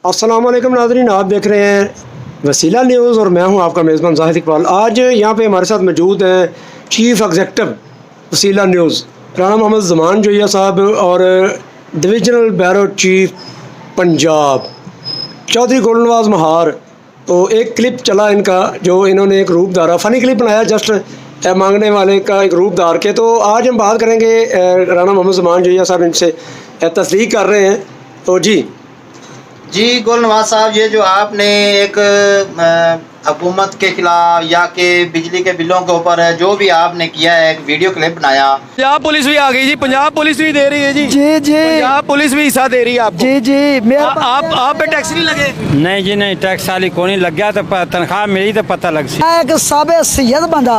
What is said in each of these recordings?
अस्सलाम वालेकुम नाज़रीन, आप देख रहे हैं वसीला न्यूज़ और मैं हूं आपका मेज़बान ज़ाहिद इकबाल। आज यहां पे हमारे साथ मौजूद हैं chief executive Waseela news Rana Mohammad Zaman Zoya साहब और divisional bureau chief Punjab Chaudhry Golnawaz Mahar. तो एक क्लिप चला इनका जो इन्होंने एक रूप धारा फ़नी क्लिप बनाया जस्ट मांगने वाले का एक रूप धार के। तो आज हम बात करेंगे राना मोहम्मद ज़मान जोया साहब इनसे तस्दीक कर रहे हैं। तो जी गोलनवाज साहब, ये जो आपने एक हुकूमत के खिलाफ या के बिजली के बिलों के ऊपर जो भी आपने किया है, एक वीडियो क्लिप बनाया। पंजाब पुलिस भी आ गई जी, पंजाब पुलिस भी दे रही है जी। जी जी पंजाब पुलिस भी हिस्सा दे रही है आपको। जी जी आप पे टैक्स नहीं लगे? नहीं जी नहीं, टैक्स वाली को नहीं लग गया तो तनख्वाह मिली तो पता लग सी। एक साबे सैयद बंदा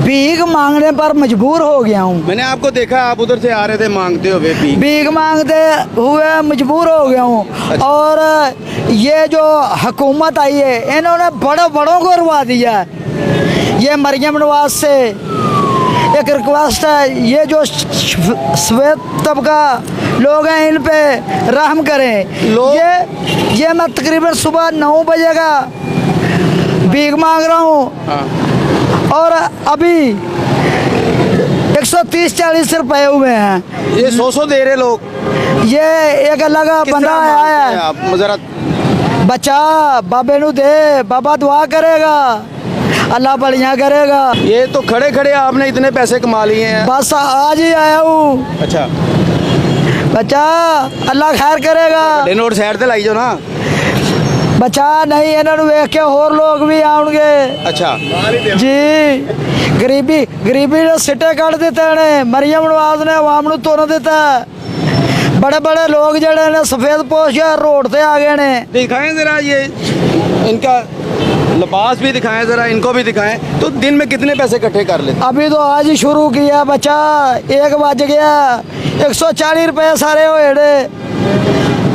भीख मांगने पर मजबूर हो गया हूँ। मैंने आपको देखा, आप उधर से आ रहे थे मांगते हुए भीख मांगते हुए मजबूर हो गया हूँ। अच्छा। और ये जो हुकूमत आई है इन्होंने बड़ों को रुआ दिया है। ये मरियम नवाज से एक रिक्वेस्ट है, ये जो श्वेत तबका लोग हैं इन पे रहम करें। ये मैं तकरीबन सुबह 9 बजे का भीख मांग रहा हूँ और अभी 130-40 रुपए हुए हैं। ये 100 दे रहे लोग। ये एक अलग बंदा आया है, आप जरा बच्चा बाबे नु दे, बाबा दुआ करेगा, अल्लाह बढ़िया करेगा। ये तो खड़े खड़े आपने इतने पैसे कमा लिए हैं। बस आज ही आया हूँ। अच्छा, बच्चा अल्लाह खैर करेगा। नोट साइड से लाई जाओ ना। बच्चा नहीं, इन्होंने वेख के और लोग भी आउणगे। अच्छा जी, गरीबी ने सिटे कट दिते ने, मरियम नवाज ने अवाम नू तुन दिता। बड़े बड़े लोग जड़े ने सफेद पोश रोड से आ गए ने। दिखाएं जरा, ये इनका लिबास भी दिखाएं जरा, इनको भी दिखाएं। तो दिन में कितने पैसे इकट्ठे कर लेते? अभी तो आज ही शुरू किया बच्चा, 1 बज गया, 140 रुपए सारे होए ने।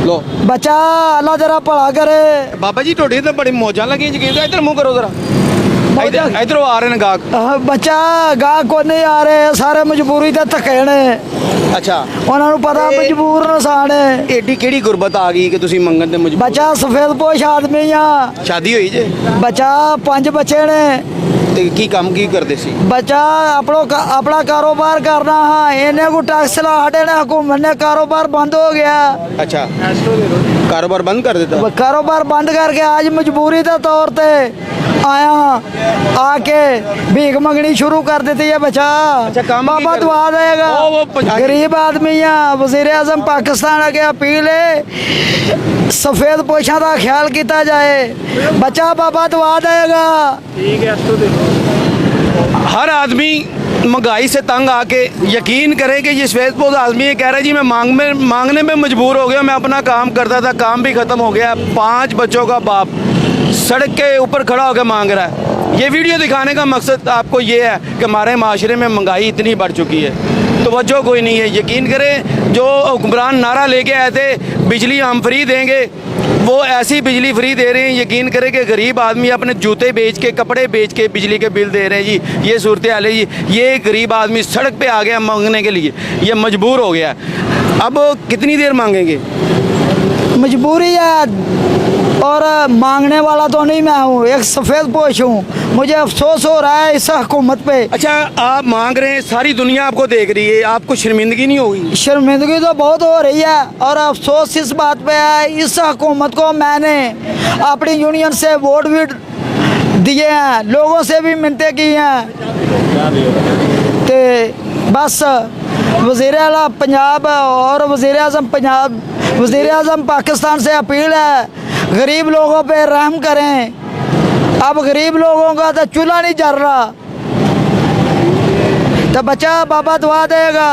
लो बच्चा अल्लाह जरा भला करे। बाबा जी, टोडी तो बड़ी मौजा लगी जी। इधर मुंह करो जरा, इधर आ रहे हैं गाहक। बच्चा गाहक को नहीं आ रहे, सारे मजबूरी ते धक्के ने। अच्छा, ਉਹਨਾਂ ਨੂੰ ਪਤਾ ਮਜਬੂਰ ਇਨਸਾਨ ਹੈ। एडी केड़ी गुरबत आ गई कि तुसी मंगन दे मजबूर? ਬੱਚਾ सफेद पोश आदमी आ। शादी हुई जे? ਬੱਚਾ 5 ਬੱਚੇ ਨੇ। ते की काम की करदे सी? ਬੱਚਾ अपना कारोबार करना हाँ, इन्हें को टैक्स ला हटे ने, हुकूमत ने कारोबार बंद हो गया। अच्छा, कारोबार बंद कर देता? कारोबार बंद करके आज मजबूरी के तौर पे आया, आके भीख मंगनी शुरू कर देती है बच्चा। अच्छा, काम बाबा दुआ देगा। गरीब आदमी है, वज़ीर आज़म पाकिस्तान अगे अपील है सफेद पोशा का ख्याल किया जाए। बच्चा बाबा दुआ देगा। हर आदमी महंगाई से तंग आके यकीन करे कि ये श्वेतपोश आदमी है, कह रहा है जी मैं मांगने में मजबूर हो गया। मैं अपना काम करता था, काम भी ख़त्म हो गया। 5 बच्चों का बाप सड़क के ऊपर खड़ा होकर मांग रहा है। ये वीडियो दिखाने का मकसद आपको ये है कि हमारे माशरे में महंगाई इतनी बढ़ चुकी है, तवज्जो कोई नहीं है। यकीन करें, जो हुक्मरान नारा लेके आए थे बिजली हम फ्री देंगे, वो ऐसी बिजली फ्री दे रहे हैं। यकीन करें कि गरीब आदमी अपने जूते बेच के, कपड़े बेच के बिजली के बिल दे रहे हैं जी। ये सूरत हाल है जी। ये गरीब आदमी सड़क पे आ गया मांगने के लिए, ये मजबूर हो गया। अब कितनी देर मांगेंगे? मजबूरी है और मांगने वाला तो नहीं मैं हूँ, एक सफ़ेद पोश हूँ। मुझे अफसोस हो रहा है इस हुकूमत पे। अच्छा, आप मांग रहे हैं, सारी दुनिया आपको देख रही है, आपको शर्मिंदगी नहीं होगी? शर्मिंदगी तो बहुत हो रही है और अफसोस इस बात पे है, इस हुकूमत को मैंने अपनी यूनियन से वोट भी दिए हैं, लोगों से भी मिन्नतें की हैं। तो बस वज़ीर आला पंजाब और वज़ीर आज़म पंजाब, वज़ीर आज़म पाकिस्तान से अपील है गरीब लोगों पे रहम करें। अब गरीब लोगों का तो चूल्हा नहीं जल रहा, तो बच्चा बाबा दुआ देगा।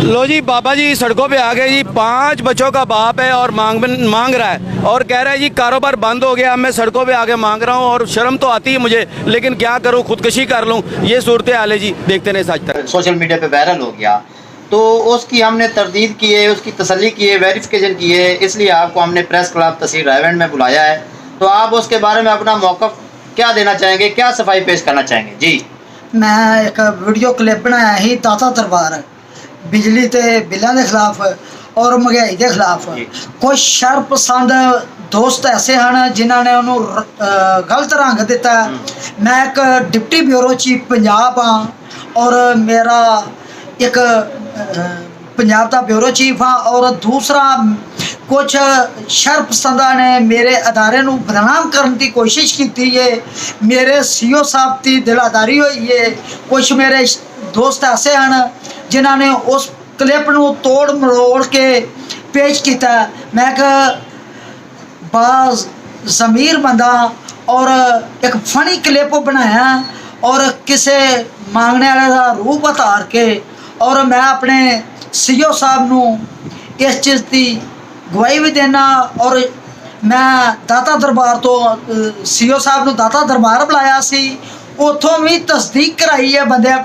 लो जी, बाबा जी सड़कों पे आ गए जी। 5 बच्चों का बाप है और मांग रहा है और कह रहा है जी कारोबार बंद हो गया, मैं सड़कों पे आके मांग रहा हूँ। और शर्म तो आती है मुझे, लेकिन क्या करूँ, खुदकशी कर लूँ। ये सूरत हाल है जी, देखते नहीं सच तक। सोशल मीडिया पे वायरल हो गया तो उसकी हमने तरदीद की है, उसकी तसल्ली की है, वेरिफिकेशन की है, इसलिए आपको हमने प्रेस क्लब तहसील रायगढ़ में बुलाया है। तो आप उसके बारे में अपना मौक़िफ़ क्या देना चाहेंगे, क्या सफाई पेश करना चाहेंगे? जी, मैं एक वीडियो क्लिप बनाया ही दाता दरबार बिजली ते बिलों के खिलाफ ਔਰ ਮਹਿੰਗਾਈ ਦੇ ਖਿਲਾਫ। ਕੁਝ ਸ਼ਰਪਸੰਦ ਦੋਸਤ ਐਸੇ ਹਨ ਜਿਨ੍ਹਾਂ ਨੇ ਉਹਨੂੰ ਗਲਤ ਰੰਗ ਦਿੱਤਾ। ਮੈਂ ਇੱਕ ਡਿਪਟੀ ਬਿਊਰੋ ਚੀਫ ਪੰਜਾਬ ਹਾਂ ਔਰ ਮੇਰਾ ਇੱਕ ਪੰਜਾਬ ਦਾ ਬਿਊਰੋ ਚੀਫ ਹਾਂ, ਔਰ ਦੂਸਰਾ ਕੁਝ ਸ਼ਰਪਸੰਦਾਂ ਨੇ ਮੇਰੇ ਅਦਾਰੇ ਨੂੰ ਬਦਨਾਮ ਕਰਨ ਦੀ ਕੋਸ਼ਿਸ਼ ਕੀਤੀ ਹੈ। ਮੇਰੇ ਸੀਓ ਸਾਹਿਬ ਦੀ ਦਿਲਾਦਾਰੀ ਹੋਈ ਹੈ। ਕੁਝ ਮੇਰੇ ਦੋਸਤ ਐਸੇ ਹਨ ਜਿਨ੍ਹਾਂ ਨੇ ਉਸ ਕਲਿੱਪ ਨੂੰ ਤੋੜ ਮਰੋੜ ਕੇ ਪੇਸ਼ ਕੀਤਾ। ਮੈਂ ਇੱਕ ਜ਼ਮੀਰ ਬੰਦਾ ਔਰ ਇੱਕ ਫਨੀ ਕਲਿੱਪ ਬਣਾਇਆ ਔਰ ਕਿਸੇ ਮੰਗਣੇ ਵਾਲੇ ਦਾ ਰੂਪ ਉਤਾਰ ਕੇ, ਔਰ ਮੈਂ ਆਪਣੇ ਸੀਓ ਸਾਹਿਬ ਨੂੰ ਇਸ ਚੀਜ਼ ਦੀ ਗਵਾਹੀ ਵੀ ਦੇਣਾ। ਔਰ ਮੈਂ ਦਾਤਾ ਦਰਬਾਰ ਤੋਂ ਸੀਓ ਸਾਹਿਬ ਨੂੰ ਦਾਤਾ ਦਰਬਾਰ ਬੁਲਾਇਆ ਸੀ, ਉੱਥੋਂ ਵੀ ਤਸਦੀਕ ਕਰਾਈ ਹੈ ਬੰਦਿਆਂ